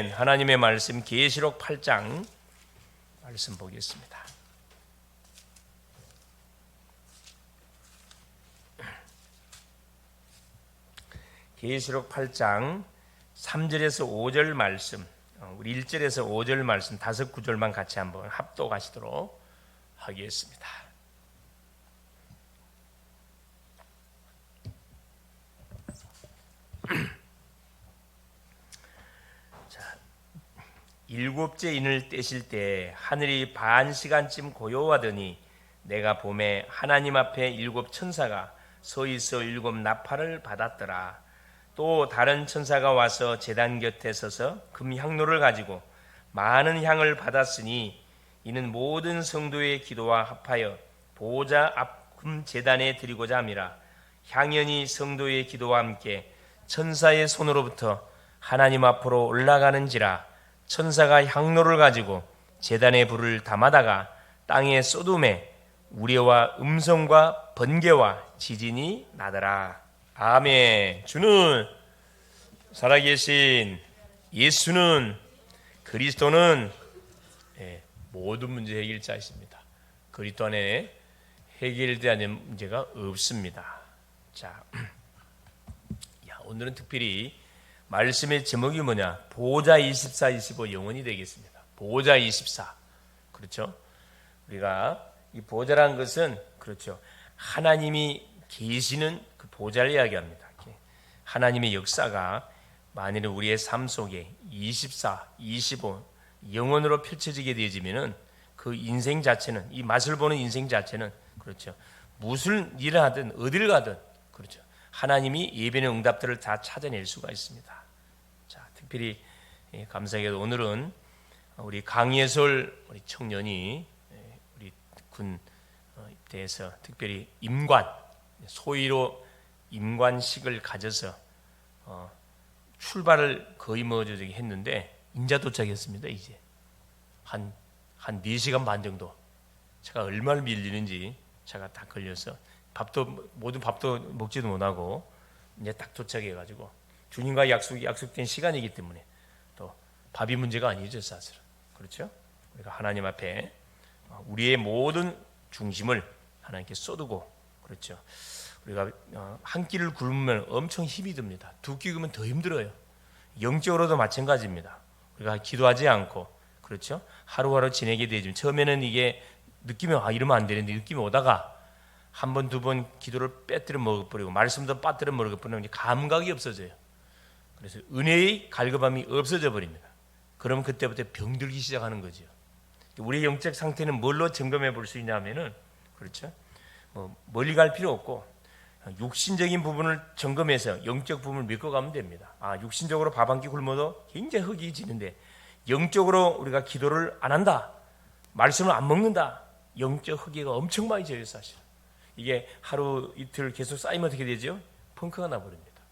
하나님의 말씀 계시록 8장 말씀 보겠습니다. 계시록 8장 3절에서 5절 말씀, 우리 1절에서 5절 말씀 5구절만 같이 한번 합독하시도록 하겠습니다. 일곱째 인을 떼실 때 하늘이 반 시간쯤 고요하더니 내가 봄에 하나님 앞에 일곱 천사가 서 있어 일곱 나팔을 받았더라. 또 다른 천사가 와서 제단 곁에 서서 금향로를 가지고 많은 향을 받았으니 이는 모든 성도의 기도와 합하여 보호자 앞 금제단에 드리고자 함이라. 향연이 성도의 기도와 함께 천사의 손으로부터 하나님 앞으로 올라가는지라. 천사가 향로를 가지고 제단의 불을 담아다가 땅에 쏟음에 우레와 음성과 번개와 지진이 나더라. 아멘. 주는 살아계신 예수는 그리스도는 모든 문제 해결자이십니다. 그리스도 안에 해결되는 문제가 없습니다. 자, 오늘은 특별히 말씀의 제목이 뭐냐? 보호자 24, 25 영원히 되겠습니다. 보호자 24. 그렇죠? 우리가 이 보호자라는 것은 그렇죠. 하나님이 계시는 그 보호자를 이야기합니다. 하나님의 역사가 만일 우리의 삶 속에 24, 25 영원으로 펼쳐지게 되어지면은 그 인생 자체는 이 맛을 보는 인생 자체는 그렇죠. 무슨 일을 하든 어딜 가든 그렇죠. 하나님이 예배의 응답들을 다 찾아낼 수가 있습니다. 자, 특별히 감사하게도 오늘은 우리 강예솔 우리 청년이 우리 군 입대해서 특별히 임관 소위로 임관식을 가져서 출발을 거의 저기 했는데 인자 도착했습니다. 이제 한 4시간 반 정도 제가 얼마나 밀리는지 제가 다 걸려서 모든 밥도 먹지도 못하고 이제 딱 도착해가지고 주님과 약속된 시간이기 때문에 또 밥이 문제가 아니죠, 사실은. 그렇죠? 우리가 하나님 앞에 우리의 모든 중심을 하나님께 쏟고 그렇죠. 우리가 한 끼를 굶으면 엄청 힘이 듭니다. 두 끼 굶으면 더 힘들어요. 영적으로도 마찬가지입니다. 우리가 기도하지 않고 그렇죠. 하루하루 지내게 되지만 처음에는 이게 느낌이 이러면 안 되는데 느낌이 오다가 한 번, 두 번 기도를 빼뜨려 먹어버리고 말씀도 빠뜨려 먹어버리면 감각이 없어져요. 그래서 은혜의 갈급함이 없어져 버립니다. 그러면 그때부터 병들기 시작하는 거죠. 우리의 영적 상태는 뭘로 점검해 볼 수 있냐면은 그렇죠. 멀리 갈 필요 없고 육신적인 부분을 점검해서 영적 부분을 믿고 가면 됩니다. 육신적으로 밥 한 끼 굶어도 굉장히 흙이 지는데 영적으로 우리가 기도를 안 한다, 말씀을 안 먹는다, 영적 흙이가 엄청 많이 져요, 사실. 이게 하루 이틀 계속 쌓이면 어떻게 되죠? 펑크가 나버립니다.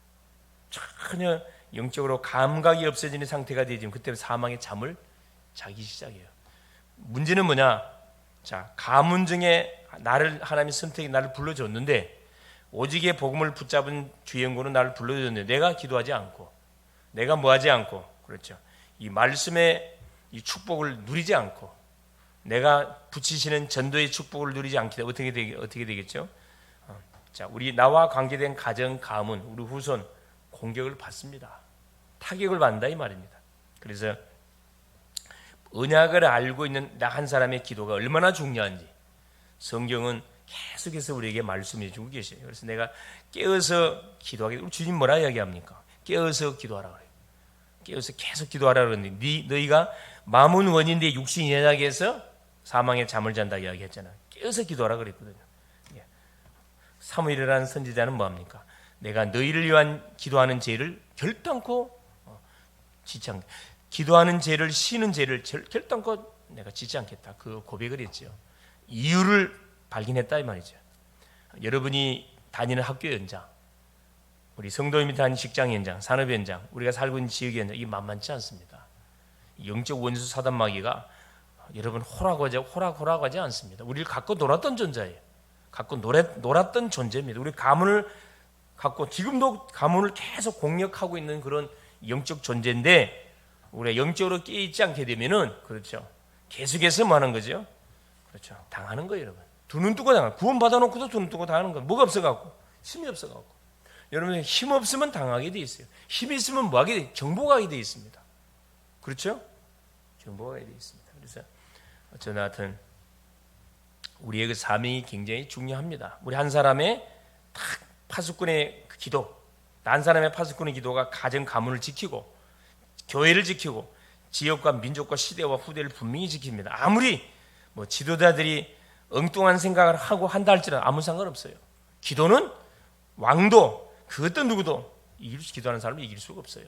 전혀 영적으로 감각이 없어지는 상태가 되지만 그때 사망의 잠을 자기 시작해요. 문제는 뭐냐? 자, 가문 중에 하나님의 선택이 나를 불러줬는데 오직의 복음을 붙잡은 주연고는 나를 불러줬는데 내가 기도하지 않고 내가 뭐하지 않고 그렇죠. 이 말씀의 이 축복을 누리지 않고 내가 붙이시는 전도의 축복을 누리지 않기 때문에 어떻게 되겠죠? 자, 나와 관계된 가정, 가문, 우리 후손 공격을 받습니다. 타격을 받는다 이 말입니다. 그래서 언약을 알고 있는 나 한 사람의 기도가 얼마나 중요한지 성경은 계속해서 우리에게 말씀해 주고 계셔요. 그래서 내가 깨어서 기도하게. 주님 뭐라 이야기합니까? 깨어서 기도하라 그래요. 깨어서 계속 기도하라 그러는데 너희가 마음은 원인데 육신이 연약해서 사망의 잠을 잔다 이야기했잖아요. 깨어서 기도하라 그랬거든요. 사무엘이라는 선지자는 뭐합니까? 내가 너희를 위한 기도하는 죄를 결단코 짓지 않겠다. 기도하는 죄를 쉬는 죄를 결단코 내가 짓지 않겠다. 그 고백을 했죠. 이유를 발견했다 이 말이죠. 여러분이 다니는 학교 현장, 우리 성도님이 다니는 직장 현장, 산업 현장, 우리가 살고 있는 지역 현장 이게 만만치 않습니다. 영적 원수 사단 마귀가 여러분 호락호락하지 않습니다. 우리를 갖고 놀았던 존재예요. 갖고 놀았던 존재입니다. 우리 가문을 갖고 지금도 가문을 계속 공략하고 있는 그런 영적 존재인데 우리가 영적으로 깨 있지 않게 되면은 그렇죠. 계속해서 뭐 하는 거죠? 그렇죠. 당하는 거예요, 여러분. 두 눈 뜨고 당하. 구원 받아놓고도 두 눈 뜨고 당하는 거. 뭐가 없어갖고 힘이 없어갖고. 여러분 힘 없으면 당하게 돼 있어요. 힘이 있으면 뭐하게 돼? 정복하게 돼 있습니다. 그렇죠? 정복하게 돼 있습니다. 그래서 어쩌나 하여튼 우리의 그 사명이 굉장히 중요합니다. 우리 한 사람의 딱 파수꾼의 기도, 한 사람의 파수꾼의 기도가 가정 가문을 지키고 교회를 지키고 지역과 민족과 시대와 후대를 분명히 지킵니다. 아무리 뭐 지도자들이 엉뚱한 생각을 하고 한다 할지라도 아무 상관없어요. 기도는 왕도 그 어떤 누구도 기도하는 사람을 이길 수가 없어요.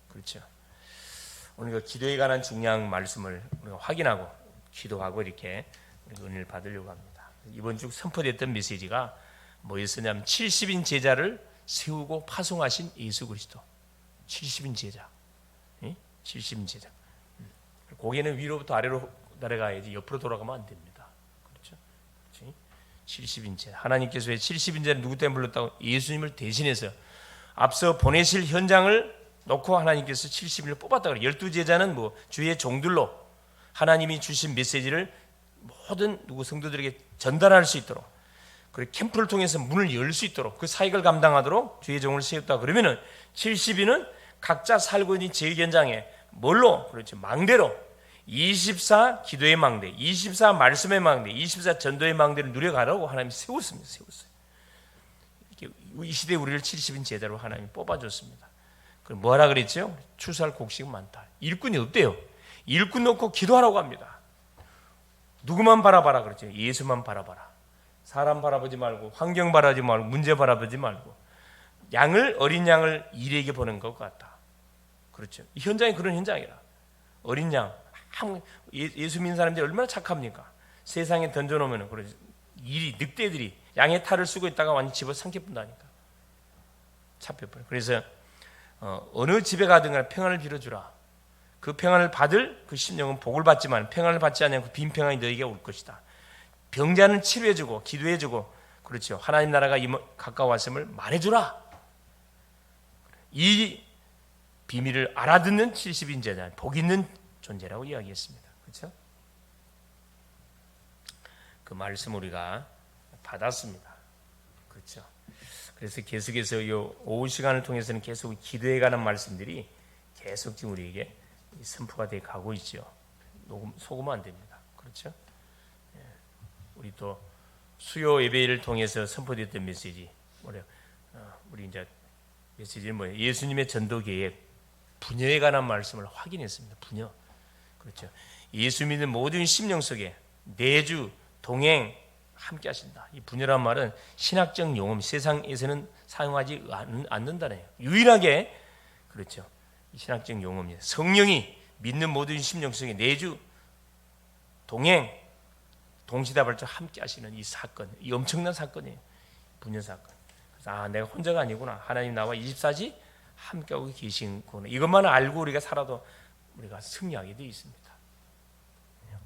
그렇죠. 오늘 그 기도에 관한 중요한 말씀을 우리가 확인하고 기도하고 이렇게 은혜를 받으려고 합니다. 이번 주 선포됐던 메시지가 뭐였었냐면 70인 제자를 세우고 파송하신 예수 그리스도. 70인 제자. 70인 제자. 고개는 위로부터 아래로 내려가야지 옆으로 돌아가면 안 됩니다. 그렇죠? 70인 제자. 하나님께서 왜 70인 제자를 누구 때문에 불렀다고? 예수님을 대신해서 앞서 보내실 현장을 놓고 하나님께서 70인을 뽑았다 그래요. 12제자는 뭐 주의 종들로 하나님이 주신 메시지를 모든 누구 성도들에게 전달할 수 있도록, 그리고 캠프를 통해서 문을 열 수 있도록 그 사역을 감당하도록 주의 종을 세웠다 그러면은 70인은 각자 살고 있는 지역 현장에 뭘로? 그렇죠. 망대로 24 기도의 망대, 24 말씀의 망대, 24 전도의 망대를 누려가라고 하나님이 세웠습니다. 세웠어요. 이 시대에 우리를 70인 제자로 하나님이 뽑아줬습니다. 그럼 뭐하라 그랬죠? 추수할 곡식은 많다. 일꾼이 없대요. 일꾼 놓고 기도하라고 합니다. 누구만 바라봐라 그랬죠. 예수만 바라봐라. 사람 바라보지 말고 환경 바라보지 말고 문제 바라보지 말고 어린 양을 일에게 보낸 것 같다. 그렇죠. 이 현장이 그런 현장이라. 어린 양, 예수 믿는 사람들이 얼마나 착합니까? 세상에 던져놓으면 그러죠. 늑대들이 양의 탈을 쓰고 있다가 완전 집어 삼켜뿐다니까. 잡혀버려. 그래서 어느 집에 가든 간에 평안을 빌어주라. 그 평안을 받을 그 심령은 복을 받지만 평안을 받지 않으면 그 빈 평안이 너에게 올 것이다. 병자는 치료해주고 기도해주고 그렇죠. 하나님 나라가 가까웠음을 말해주라. 이 비밀을 알아듣는 70인 제자, 복 있는 존재라고 이야기했습니다. 그렇죠? 그 말씀 우리가 받았습니다. 그렇죠? 그래서 계속해서 이 오후 시간을 통해서는 계속 기도에 관한 말씀들이 계속 지금 우리에게 선포가 돼 가고 있죠. 속으면 안 됩니다. 그렇죠? 우리 또 수요 예배를 통해서 선포됐던 메시지, 우리 이제 메시지는 뭐예요? 예수님의 전도 계획, 부녀에 관한 말씀을 확인했습니다. 부녀, 그렇죠? 예수 믿는 모든 심령 속에 내주, 동행, 함께 하신다. 이 부녀란 말은 신학적 용어, 세상에서는 사용하지 않는다네요. 유일하게 그렇죠. 이 신학적 용어입니다. 성령이 믿는 모든 심령 속에 내주, 동행, 동시다발적 함께 하시는 이 사건, 이 엄청난 사건이에요. 부녀 사건. 그래서 내가 혼자가 아니구나. 하나님 나와 24시 함께하고 계신구나. 이것만 알고 우리가 살아도 우리가 승리하게 되어 있습니다.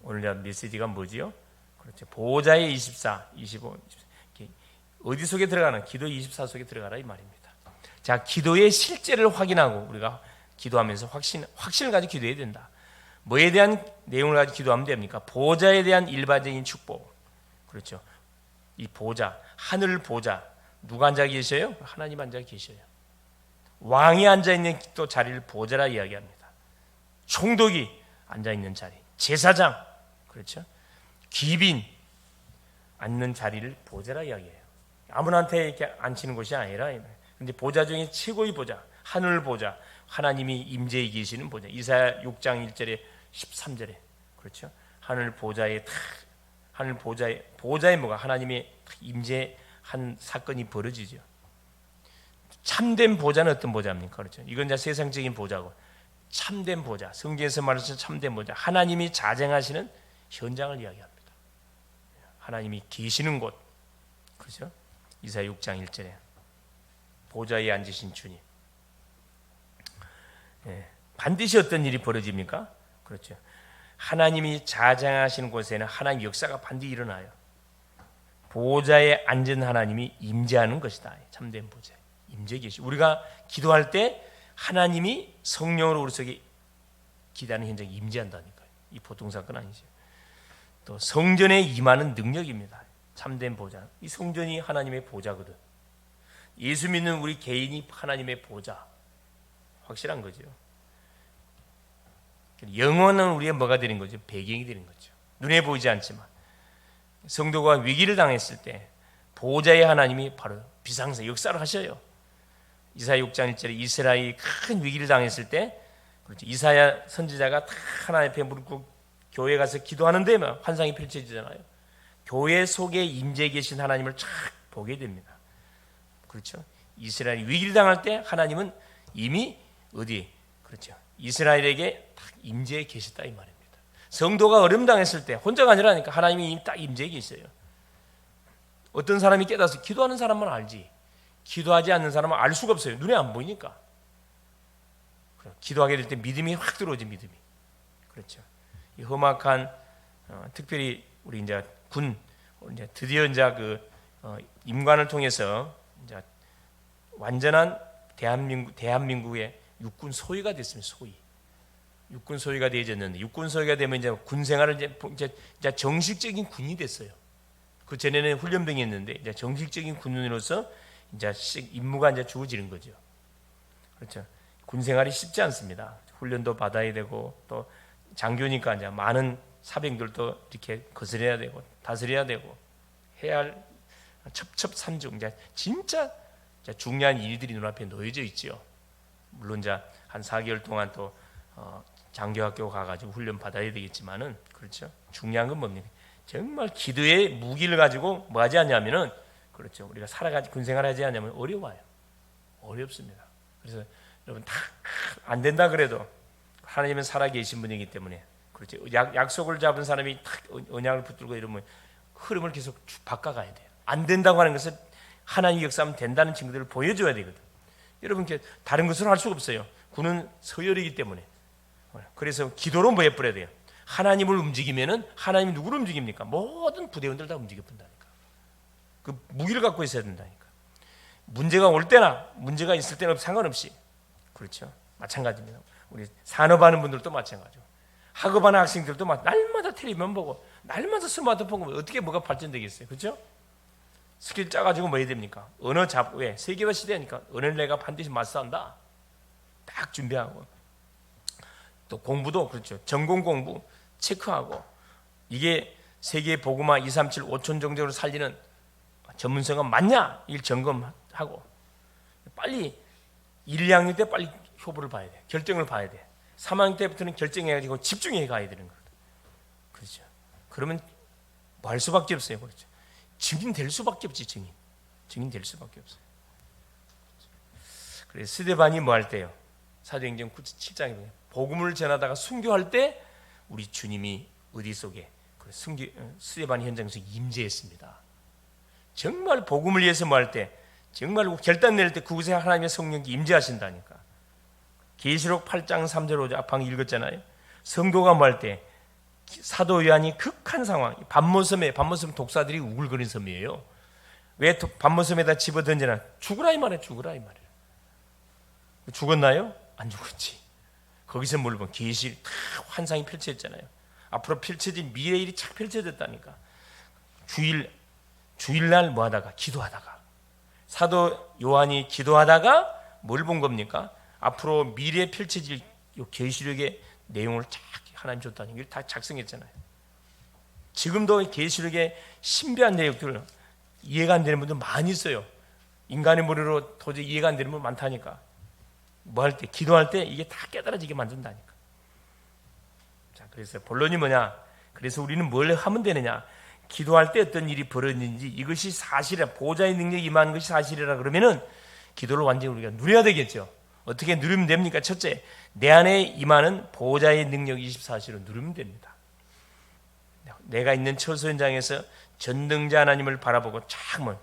오늘 메시지가 뭐지요? 그렇죠. 보호자의 24, 25, 24. 어디 속에 들어가는? 기도 24 속에 들어가라 이 말입니다. 자, 기도의 실제를 확인하고 우리가 기도하면서 확신을 가지고 기도해야 된다. 뭐에 대한 내용을 가지고 기도하면 됩니까? 보호자에 대한 일반적인 축복. 그렇죠. 이 보호자, 하늘 보호자. 누가 앉아 계셔요? 하나님 앉아 계셔요. 왕이 앉아 있는 또 자리를 보호자라 이야기합니다. 총독이 앉아 있는 자리, 제사장, 그렇죠. 귀빈 앉는 자리를 보호자라 이야기해요. 아무나한테 이렇게 앉히는 곳이 아니라, 근데 보호자 중에 최고의 보호자, 하늘 보호자, 하나님이 임재해 계시는 보호자. 이사야 6장 1절에 13절에 그렇죠. 하늘 보호자의 뭐가 하나님의 임재한 사건이 벌어지죠. 참된 보호자는 어떤 보호자입니까? 그렇죠. 이건 이제 세상적인 보호자고, 참된 보호자, 성경에서 말하는 참된 보호자, 하나님이 자정하시는 현장을 이야기합니다. 하나님이 계시는 곳, 그렇죠? 이사야 6장 1절에 보호자에 앉으신 주님. 반드시 어떤 일이 벌어집니까? 그렇죠. 하나님이 자장하시는 곳에는 하나님 역사가 반드시 일어나요. 보호자에 앉은 하나님이 임재하는 것이다. 참된 보호자, 임재 계시. 우리가 기도할 때 하나님이 성령으로 우리 속에 기대하는 현장에 임재한다니까요. 이 보통 사건 아니죠. 또 성전에 임하는 능력입니다. 참된 보좌. 이 성전이 하나님의 보좌거든. 예수 믿는 우리 개인이 하나님의 보좌. 확실한 거죠. 영원한 우리가 뭐가 되는 거죠? 배경이 되는 거죠. 눈에 보이지 않지만 성도가 위기를 당했을 때 보좌의 하나님이 바로 비상사 역사를 하셔요. 이사야 6장 1절에 이스라엘이 큰 위기를 당했을 때 그렇죠. 이사야 선지자가 다 하나님 앞에 무릎 꿇고 교회 가서 기도하는데 환상이 펼쳐지잖아요. 교회 속에 임재해 계신 하나님을 쫙 보게 됩니다. 그렇죠. 이스라엘이 위기를 당할 때 하나님은 이미 어디 그렇죠. 이스라엘에게 딱 임재해 계셨다 이 말입니다. 성도가 어려움 당했을 때 혼자가 아니라니까 하나님이 이미 딱 임재해 계셔요. 어떤 사람이 깨닫서 기도하는 사람만 알지 기도하지 않는 사람은 알 수가 없어요. 눈에 안 보이니까. 기도하게 될 때 믿음이 확 들어오지 믿음이. 그렇죠. 이 험악한 특별히 우리 이제 군 이제 드디어 이제 임관을 통해서 이제 완전한 대한민국의 육군 소위가 됐습니다. 소위. 육군 소위가 되어졌는데 육군 소위가 되면 이제 군 생활을 이제 정식적인 군이 됐어요. 그 전에는 훈련병이었는데 이제 정식적인 군인으로서 이제 임무가 이제 주어지는 거죠. 그렇죠. 군 생활이 쉽지 않습니다. 훈련도 받아야 되고 또 장교니까 이제 많은 사병들도 이렇게 거스려야 되고 다스려야 되고 해야 할 첩첩산중 이제 진짜 중요한 일들이 눈앞에 놓여져 있죠. 물론 이제 한 4개월 동안 또 장교학교 가가지고 훈련 받아야 되겠지만은 그렇죠. 중요한 건 뭡니까? 정말 기도의 무기를 가지고 뭐 하지 않냐면은 그렇죠. 우리가 살아가지 군생활하지 않냐면 어려워요. 어렵습니다. 그래서 여러분 다 안 된다 그래도 하나님은 살아계신 분이기 때문에 그렇죠. 약속을 잡은 사람이 탁 언약을 붙들고 이러면 흐름을 계속 바꿔가야 돼요. 안 된다고 하는 것은 하나님이 역사하면 된다는 증거들을 보여줘야 되거든. 여러분 다른 것을 할 수가 없어요. 군은 서열이기 때문에. 그래서 기도로 뭐 해버려야 돼요. 하나님을 움직이면은 하나님이 누구를 움직입니까? 모든 부대원들 다 움직여 본다니까. 그 무기를 갖고 있어야 된다니까. 문제가 올 때나 문제가 있을 때는 상관없이 그렇죠. 마찬가지입니다. 우리 산업하는 분들도 마찬가지고 학업하는 학생들도 날마다 텔레비전 보고 날마다 스마트폰 보면 어떻게 뭐가 발전되겠어요. 그렇죠? 스킬 짜가지고 뭐 해야 됩니까? 언어 왜? 세계화 시대니까 언어를 내가 반드시 마스터한다. 딱 준비하고 또 공부도 그렇죠. 전공 공부 체크하고 이게 세계 복음화 237 5천 종족으로 살리는 전문성은 맞냐? 일 점검하고 빨리 1, 2학년 때 빨리 효부를 봐야 돼. 결정을 봐야 돼. 3학년 때부터는 결정해가지고 집중해 가야 되는 거거든. 그렇죠. 그러면 뭐 할 수밖에 없어요. 그렇죠. 증인 될 수밖에 없지. 증인 될 수밖에 없어요. 그래서 스데반이 뭐 할 때요? 사도행전 7장에 보면 복음을 전하다가 순교할 때 우리 주님이 어디 속에 스데반 현장에서 임재했습니다. 정말 복음을 위해서 뭐 할 때 정말 결단 낼 때 그곳에 하나님의 성령이 임재하신다니까. 계시록 8장 3절 5절 앞방 읽었잖아요. 성도가 뭐 할 때 사도 요한이 극한 상황 밤모섬 독사들이 우글거리는 섬이에요. 왜 밤모섬에다 집어 던지나? 죽으라 이 말이야. 죽으라 이 말이야. 죽었나요? 안 죽었지. 거기서 뭘 보면 계시 환상이 펼쳐졌잖아요. 앞으로 펼쳐진 미래 일이 착 펼쳐졌다니까. 주일날 뭐 하다가 기도하다가 사도 요한이 기도하다가 뭘 본 겁니까? 앞으로 미래에 펼쳐질 계시록의 내용을 쫙 하나님 줬다는 걸 다 작성했잖아요. 지금도 계시록의 신비한 내용들을 이해가 안 되는 분들 많이 있어요. 인간의 머리로 도저히 이해가 안 되는 분 많다니까. 뭐 할 때, 기도할 때 이게 다 깨달아지게 만든다니까. 자, 그래서 본론이 뭐냐? 그래서 우리는 뭘 하면 되느냐? 기도할 때 어떤 일이 벌어지는지 이것이 사실이라, 보좌의 능력이 임하는 것이 사실이라 그러면은 기도를 완전히 우리가 누려야 되겠죠. 어떻게 누리면 됩니까? 첫째, 내 안에 임하는 보좌의 능력 24시로 누리면 됩니다. 내가 있는 처소 현장에서 전능자 하나님을 바라보고 참을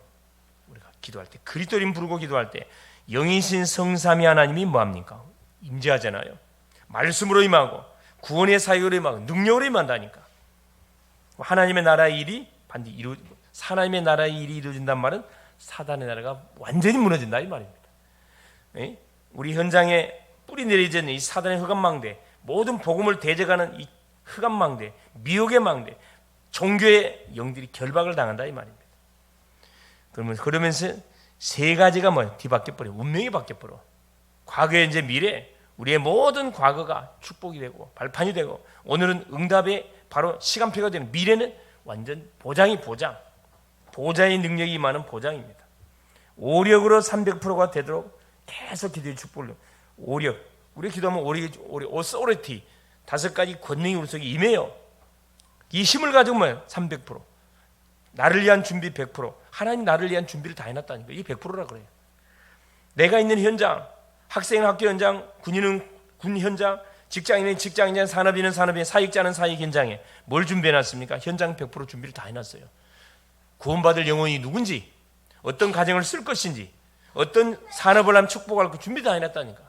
우리가 기도할 때, 그리스도인 부르고 기도할 때 영이신 성삼위 하나님이 뭐합니까? 임재하잖아요. 말씀으로 임하고 구원의 사역으로 임하고 능력으로 임한다니까. 하나님의 나라의 일이 반드시 하나님의 나라의 일이 이루어진단 말은 사단의 나라가 완전히 무너진다 이 말입니다. 우리 현장에 뿌리 내리지 않는 이 사단의 흑암망대 모든 복음을 대적하는 이 흑암망대, 미혹의 망대, 종교의 영들이 결박을 당한다 이 말입니다. 그러면서 세 가지가 뭐예요? 뒤바뀌어 버려. 운명이 바뀌어 버려. 과거, 현재, 미래, 우리의 모든 과거가 축복이 되고 발판이 되고, 오늘은 응답의 바로 시간표가 되는, 미래는 완전 보장이 보장. 보좌의 능력이 임하는 보장입니다. 오력으로 300%가 되도록 계속 기도의 축복을. 오력, 우리 기도하면 오소리티, 5가지 권능이 우리 속에 임해요. 이 힘을 가지고 뭐예요? 300%. 나를 위한 준비 100%. 하나님 나를 위한 준비를 다 해놨다니까. 이게 100%라 그래요. 내가 있는 현장, 학생은 학교 현장, 군인은 군 현장, 직장인은 직장 현장, 산업인은 산업 현장, 사역자는 사역 현장에 뭘 준비해놨습니까? 현장 100% 준비를 다 해놨어요. 구원받을 영혼이 누군지, 어떤 가정을 쓸 것인지, 어떤 산업을 하면 축복할 그 준비 다 해놨다니까.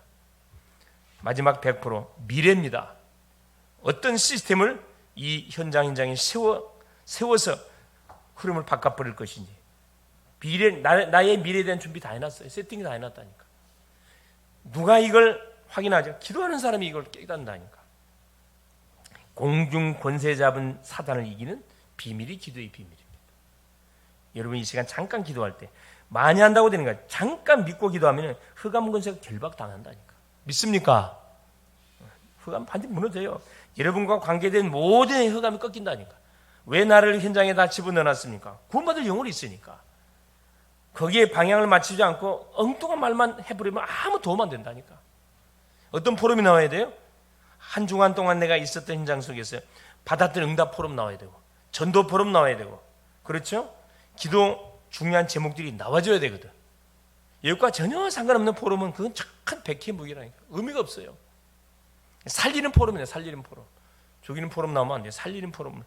마지막 100% 미래입니다. 어떤 시스템을 이 현장에 세워서 흐름을 바꿔버릴 것인지, 나의 미래에 대한 준비 다 해놨어요. 세팅이 다 해놨다니까. 누가 이걸 확인하죠? 기도하는 사람이 이걸 깨닫는다니까. 공중 권세 잡은 사단을 이기는 비밀이 기도의 비밀입니다. 여러분 이 시간 잠깐 기도할 때 많이 한다고 되는 거야. 잠깐 믿고 기도하면 흑암 권세가 결박당한다니까. 믿습니까? 흑암 반드시 무너져요. 여러분과 관계된 모든 흑암이 꺾인다니까. 왜 나를 현장에 다 집어넣어놨습니까? 구원받을 영혼이 있으니까. 거기에 방향을 맞추지 않고 엉뚱한 말만 해버리면 아무 도움 안 된다니까. 어떤 포럼이 나와야 돼요? 한 주간 동안 내가 있었던 현장 속에서 받았던 응답 포럼 나와야 되고, 전도 포럼 나와야 되고, 그렇죠? 기도 중요한 제목들이 나와줘야 되거든. 이것과 전혀 상관없는 포럼은 그건 착한 백해 무기라니까. 의미가 없어요. 살리는 포럼이네. 살리는 포럼. 죽이는 포럼 나오면 안 돼요. 살리는 포럼을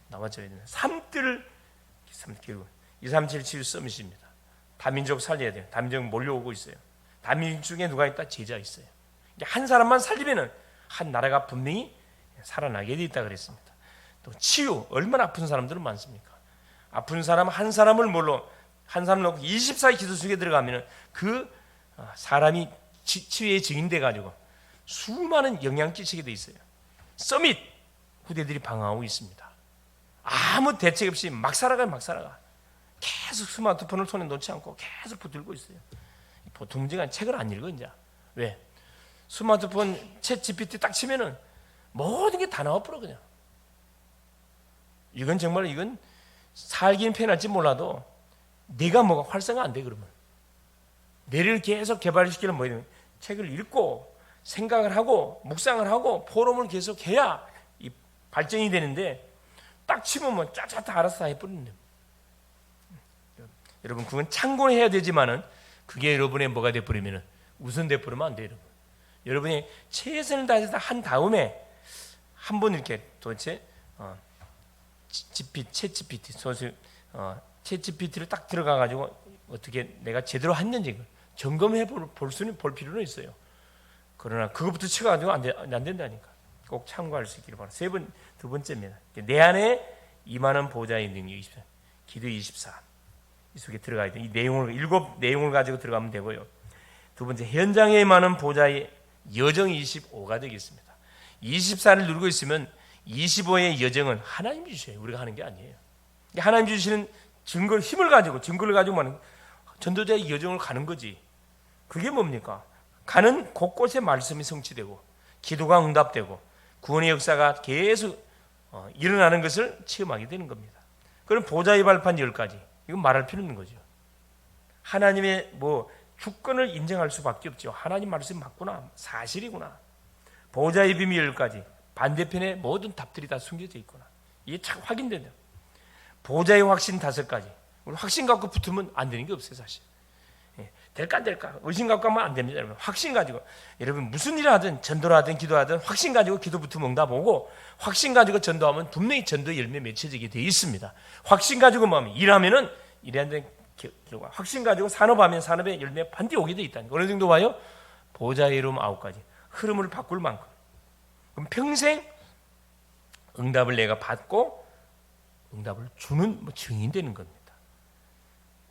나와줘야 돼요. 삶들 2377 서밋입니다. 다민족 살려야 돼요. 다민족 몰려오고 있어요. 다민족 중에 누가 있다? 제자 있어요. 한 사람만 살리면은 한 나라가 분명히 살아나게 돼 있다 그랬습니다. 또 치유, 얼마나 아픈 사람들은 많습니까? 아픈 사람 한 사람을 한 사람 놓고 24일 기도 속에 들어가면은 그 사람이 치유의 증인돼 가지고 수많은 영향 끼치게 돼 있어요. 서밋 후대들이 방황하고 있습니다. 아무 대책 없이 막 살아가. 계속 스마트폰을 손에 놓지 않고 계속 붙들고 있어요. 보통 문제가 책을 안 읽어 이제. 왜? 스마트폰 챗 GPT 딱 치면은 모든 게 다 나와버려 그냥. 이건 살기는 편할지 몰라도 내가 뭐가 활성화 안 돼 그러면. 뇌를 계속 개발시키는 뭐예요? 책을 읽고 생각을 하고 묵상을 하고 포럼을 계속 해야 이 발전이 되는데, 딱 치면 뭐 짜짜짜 알아서 다 해버리는데. 여러분 그건 참고해야 되지만은 그게 여러분의 뭐가 돼버리면은 우선돼 버리면 안 돼요. 여러분. 여러분이 최선을 다해서 한 다음에 한번 이렇게 도대체 챗 GPT를 딱 들어가 가지고 어떻게 내가 제대로 했는지 점검해 볼 필요는 있어요. 그러나 그것부터 쳐가지고 안 된다니까. 꼭 참고할 수 있기를 바랍니다. 두 번째입니다. 내 안에 임하는 보좌의 능력 24, 기도 24. 이 속에 들어가야 돼. 이 내용을 7내용을 가지고 들어가면 되고요. 두 번째, 현장에 임하는 보좌의 여정 25가 되겠습니다. 24를 누르고 있으면 25의 여정은 하나님이 주셔요. 우리가 하는 게 아니에요. 하나님 주시는 힘을 가지고 증거를 가지고 전도자의 여정을 가는 거지. 그게 뭡니까? 가는 곳곳에 말씀이 성취되고 기도가 응답되고 구원의 역사가 계속 일어나는 것을 체험하게 되는 겁니다. 그럼 보좌의 발판 10가지. 이건 말할 필요 없는 거죠. 하나님의 주권을 인정할 수밖에 없죠. 하나님 말씀이 맞구나. 사실이구나. 보좌의 비밀 10가지. 반대편에 모든 답들이 다 숨겨져 있구나. 이게 참 확인된다. 보좌의 확신 5가지. 우리 확신 갖고 붙으면 안 되는 게 없어요, 사실. 될까 의심 갖고 하면 안 됩니다. 여러분. 확신 가지고 여러분 무슨 일을 하든 전도를 하든 기도하든 확신 가지고 기도 붙으면 응답 오고, 확신 가지고 전도하면 분명히 전도 열매 맺혀지게 되어 있습니다. 확신 가지고 일하면은 일해야 되는 결과, 확신 가지고 산업하면 산업의 열매 반드시 오게 되어 있다는 거. 어느 정도 와요? 보좌의 이름 9가지. 흐름을 바꿀 만큼. 그럼 평생 응답을 내가 받고 응답을 주는 증인 되는 겁니다.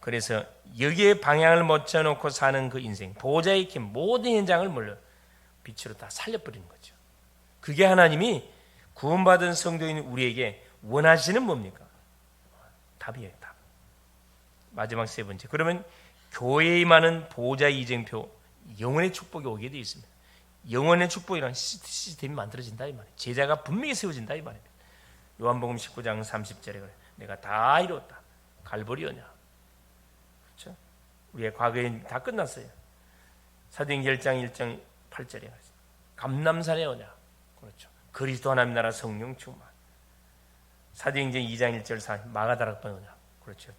그래서 여기에 방향을 맞춰놓고 사는 그 인생, 보호자의 모든 현장을 빛으로 다 살려버리는 거죠. 그게 하나님이 구원받은 성도인 우리에게 원하시는 뭡니까? 답이에요. 답. 마지막 세 번째. 그러면 교회에 임하는 보호자의 이정표, 영원의 축복이 오게 되어 있습니다. 영원의 축복이라는 시스템이 만들어진다 이 말이에요. 제자가 분명히 세워진다 이 말입니다. 요한복음 19장 30절에 그래. 내가 다 이뤘다. 갈보리오냐. 그렇죠? 우리의 과거에 다 끝났어요. 사도행전 1장 8절에 감람산에 오냐. 그렇죠. 그리스도 하나님 나라 성령 충만. 사도행전 2장 1절 4 마가다락방에 오냐. 그렇죠.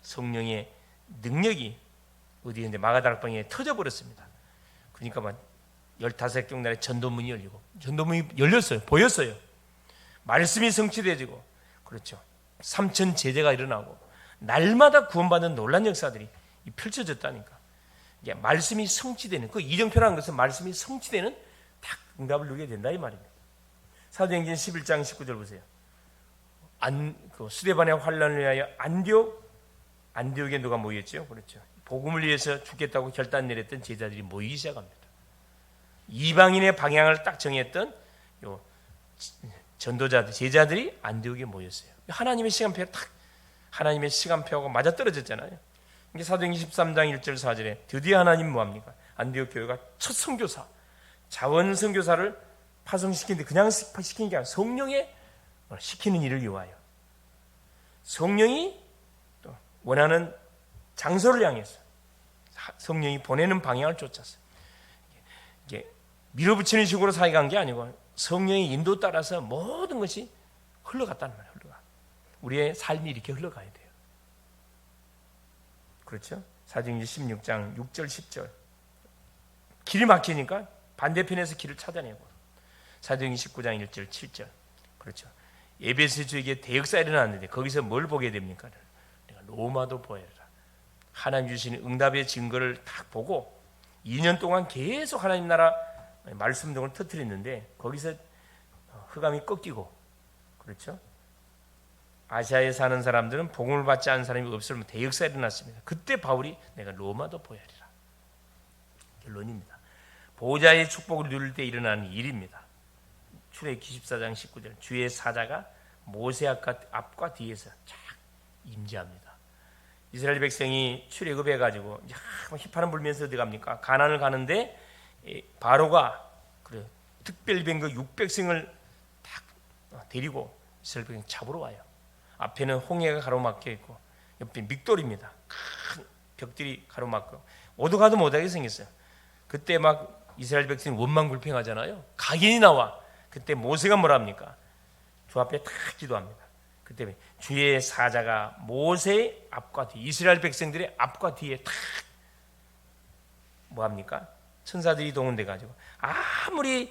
성령의 능력이 어디 있는데 마가다락방에 터져버렸습니다. 그러니까 막 15경날에 전도문이 열리고 전도문이 열렸어요. 보였어요. 말씀이 성취되어지고 그렇죠. 3천 제자가 일어나고 날마다 구원받는 놀란 역사들이 펼쳐졌다니까. 이게 말씀이 성취되는 그 이정표라는 것은 말씀이 성취되는 딱 응답을 누리게 된다 이 말입니다. 사도행전 11장 19절 보세요. 수데반의 환란을 위하여 안디옥에 누가 모였죠? 그렇죠. 복음을 위해서 죽겠다고 결단 내렸던 제자들이 모이기 시작합니다. 이방인의 방향을 딱 정했던 요 전도자들, 제자들이 안디옥에 모였어요. 하나님의 시간표가 맞아 떨어졌잖아요. 이게 사도행전 13장 1절 4절에 드디어 하나님 뭐합니까? 안디옥 교회가 첫 선교사, 자원 선교사를 파송시키는데 그냥 시키는 게 아니라 성령의 시키는 일을 위하여 성령이 또 원하는 장소를 향해서 성령이 보내는 방향을 쫓았어요. 이게 밀어붙이는 식으로 사역한 게 아니고 성령의 인도 따라서 모든 것이 흘러갔다는 말이에요. 우리의 삶이 이렇게 흘러가야 돼요. 그렇죠? 사도행전 16장 6절 10절 길이 막히니까 반대편에서 길을 찾아내고 사도행전 19장 1절 7절 그렇죠. 에베소 주에게 대역사가 일어났는데 거기서 뭘 보게 됩니까? 내가 로마도 보여라. 하나님 주시는 응답의 증거를 딱 보고 2년 동안 계속 하나님 나라 말씀 등을 터뜨렸는데 거기서 흑암이 꺾이고 그렇죠. 아시아에 사는 사람들은 복음을 받지 않은 사람이 없으면 대역사가 일어났습니다. 그때 바울이 내가 로마도 보여리라. 결론입니다. 보호자의 축복을 누릴 때 일어나는 일입니다. 출애굽기 14장 19절 주의 사자가 모세 앞과 뒤에서 쫙 임재합니다. 이스라엘 백성이 출애굽해가지고 휘파람 불면서 어디 갑니까? 가나안을 가는데 바로가 그래 특별히 그 600성을 딱 데리고 이스라엘 백성 잡으러 와요. 앞에는 홍해가 가로막혀 있고 옆에 믹돌입니다. 큰 벽들이 가로막고 오도 가도 못하게 생겼어요. 그때 막 이스라엘 백성이 원망불평하잖아요. 각인이 나와. 그때 모세가 뭐라 합니까? 주 앞에 탁 기도합니다. 그때 주의 사자가 모세의 앞과 뒤 이스라엘 백성들의 앞과 뒤에 탁 뭐합니까? 천사들이 동원돼 가지고 아무리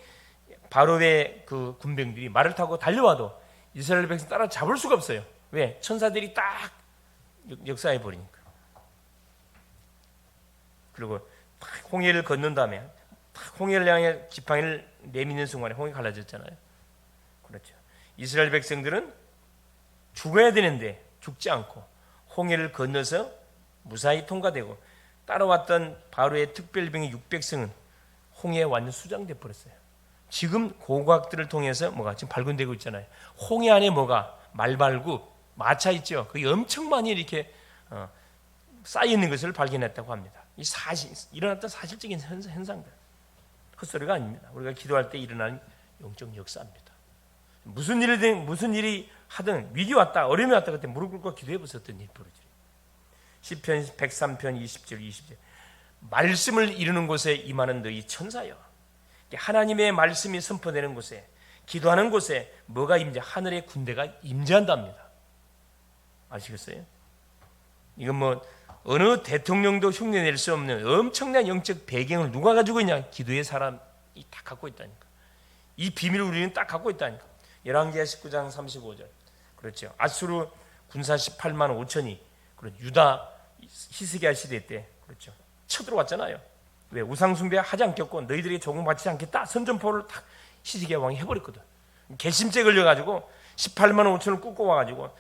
바로의 그 군병들이 말을 타고 달려와도 이스라엘 백성 따라 잡을 수가 없어요. 왜? 천사들이 딱 역사해 버리니까. 그리고 딱 홍해를 건넌 다음에 딱 홍해를 향해 지팡이를 내미는 순간에 홍해 갈라졌잖아요. 그렇죠. 이스라엘 백성들은 죽어야 되는데 죽지 않고 홍해를 건너서 무사히 통과되고 따라왔던 바로의 특별병의 600성은 홍해에 완전 수장돼 버렸어요. 지금 고고학들을 통해서 뭐가 지금 발견되고 있잖아요. 홍해 안에 뭐가 말발굽, 마차 있죠. 그게 엄청 많이 이렇게 쌓여 있는 것을 발견했다고 합니다. 이 사실 일어났던 사실적인 현상들, 헛소리가 아닙니다. 우리가 기도할 때 일어나는 영적 역사입니다. 무슨 일이 하든 위기 왔다, 어려움이 왔다 그때 무릎 꿇고 기도해 보셨던 일 벌어지죠. 시편 103편 20절 20절 말씀을 이루는 곳에 임하는 너희 천사여. 하나님의 말씀이 선포되는 곳에 기도하는 곳에 뭐가 임재? 하늘의 군대가 임재한답니다. 아시겠어요? 이건 뭐 어느 대통령도 흉내낼 수 없는 엄청난 영적 배경을 누가 가지고 있냐? 기도의 사람이 딱 갖고 있다니까. 이 비밀을 우리는 딱 갖고 있다니까. 열왕기하 19장 35절 그렇죠. 아수르 군사 18만 5천이 유다 히스기야 시대 때 그렇죠. 쳐들어왔잖아요. 왜? 우상 숭배 하지 않겠고 너희들에게 조공받지 않겠다. 선전포를 딱 히스기야 왕이 해버렸거든. 개심죄 걸려가지고 18만 5천을 굽고 와가지고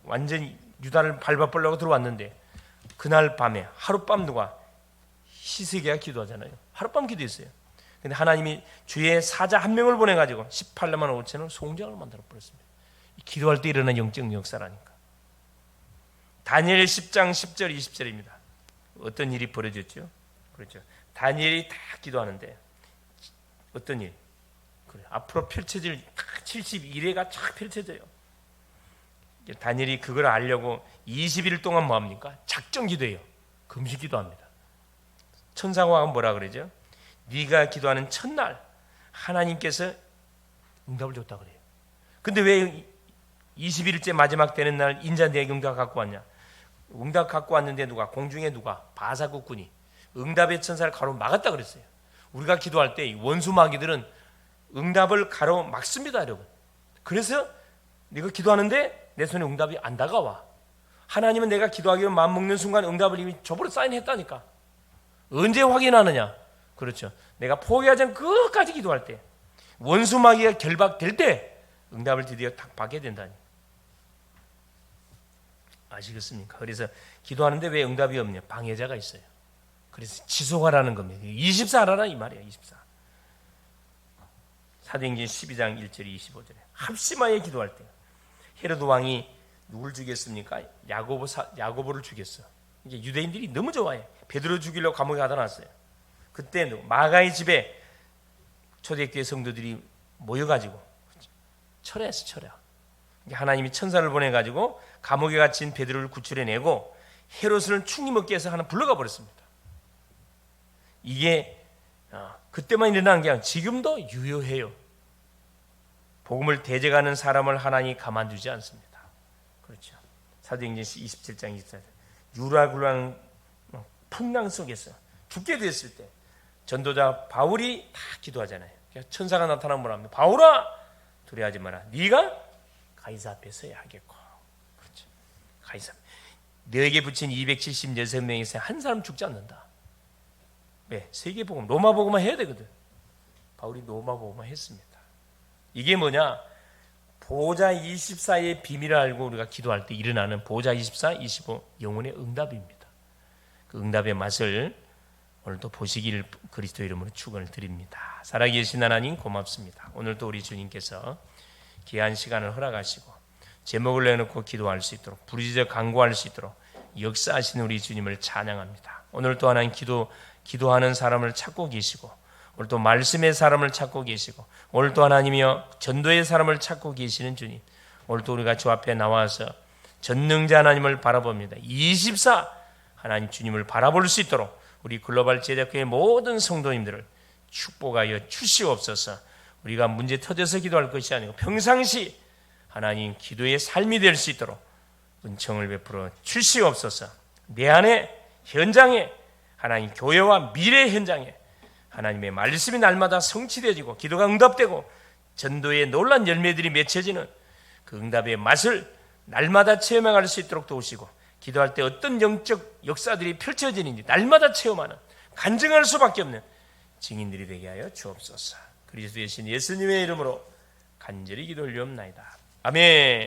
완전히 유다를 밟아버리려고 들어왔는데 그날 밤에 하룻밤 누가 히스기야 기도하잖아요. 하룻밤 기도했어요. 근데 하나님이 주의 사자 한 명을 보내가지고 18만 5천을 송장을 만들어 버렸습니다. 기도할 때 일어난 영적 역사라니까. 다니엘 10장 10절 20절입니다. 어떤 일이 벌어졌죠? 그렇죠. 다니엘이 다 기도하는데 어떤 일? 그래, 앞으로 펼쳐질 71회가 쫙 펼쳐져요. 다니엘이 그걸 알려고 20일 동안 뭐 합니까? 작정 기도해요. 금식 기도합니다. 천사가 뭐라 그러죠? 네가 기도하는 첫날 하나님께서 응답을 줬다 그래요. 근데 왜 20일째 마지막 되는 날 인자 내 응답 갖고 왔냐? 응답 갖고 왔는데 누가? 공중에 누가? 바사국군이 응답의 천사를 가로막았다 그랬어요. 우리가 기도할 때 원수 마귀들은 응답을 가로막습니다, 여러분. 그래서 네가 기도하는데 내 손에 응답이 안 다가와. 하나님은 내가 기도하기로 마음먹는 순간 응답을 이미 저버려 사인했다니까. 언제 확인하느냐? 그렇죠. 내가 포기하지 않고 끝까지 기도할 때, 원수 마귀가 결박될 때 응답을 드디어 딱 받게 된다니. 아시겠습니까? 그래서 기도하는데 왜 응답이 없냐? 방해자가 있어요. 그래서 지속하라는 겁니다. 24하라라 이 말이에요. 24. 사도행전 12장 1절 25절에 합심하여 기도할 때 헤로드 왕이 누굴 죽였습니까? 야고보를 죽였어. 이제 유대인들이 너무 좋아해. 베드로 죽이려고 감옥에 가다 놨어요. 그때 마가의 집에 초대교회 성도들이 모여가지고 철회했어, 철회. 하나님이 천사를 보내가지고 감옥에 갇힌 베드로를 구출해내고 헤롯을 충이 먹게 해서 하나 불러가 버렸습니다. 이게 그때만 일어난 게 아니라 지금도 유효해요. 복음을 대적하는 사람을 하나님이 가만두지 않습니다. 그렇죠. 사도행전 27장 24절 유라굴랑 풍랑 속에서 죽게 됐을 때 전도자 바울이 다 기도하잖아요. 천사가 나타나면 뭐랍니까? 바울아 두려워하지 마라. 네가 가이사 앞에 서야 하겠고. 그렇죠. 가이사. 너에게 붙인 276명에서 한 사람 죽지 않는다. 왜? 세계복음, 로마복음만 해야 되거든. 바울이 로마복음만 했습니다. 이게 뭐냐? 보호자 24의 비밀을 알고 우리가 기도할 때 일어나는 보호자 24, 25 영혼의 응답입니다. 그 응답의 맛을 오늘도 보시길 그리스도 이름으로 축원을 드립니다. 살아계신 하나님 고맙습니다. 오늘도 우리 주님께서 귀한 시간을 허락하시고 제목을 내놓고 기도할 수 있도록 부르짖어 간구할 수 있도록 역사하시는 우리 주님을 찬양합니다. 오늘 또 하나님 기도하는 사람을 찾고 계시고 오늘 또 말씀의 사람을 찾고 계시고 오늘 또 하나님이여 전도의 사람을 찾고 계시는 주님, 오늘 또 우리가 주 앞에 나와서 전능자 하나님을 바라봅니다. 24 하나님 주님을 바라볼 수 있도록 우리 글로벌 제자교회 모든 성도님들을 축복하여 주시옵소서. 우리가 문제 터져서 기도할 것이 아니고 평상시 하나님 기도의 삶이 될 수 있도록 은총을 베풀어 주시옵소서. 내 안에 현장에 하나님 교회와 미래 현장에 하나님의 말씀이 날마다 성취되어지고 기도가 응답되고 전도의 놀란 열매들이 맺혀지는 그 응답의 맛을 날마다 체험할 수 있도록 도우시고 기도할 때 어떤 영적 역사들이 펼쳐지는지 날마다 체험하는 간증할 수밖에 없는 증인들이 되게 하여 주옵소서. 그리스도의 신 예수님의 이름으로 간절히 기도 올리옵나이다. 아멘.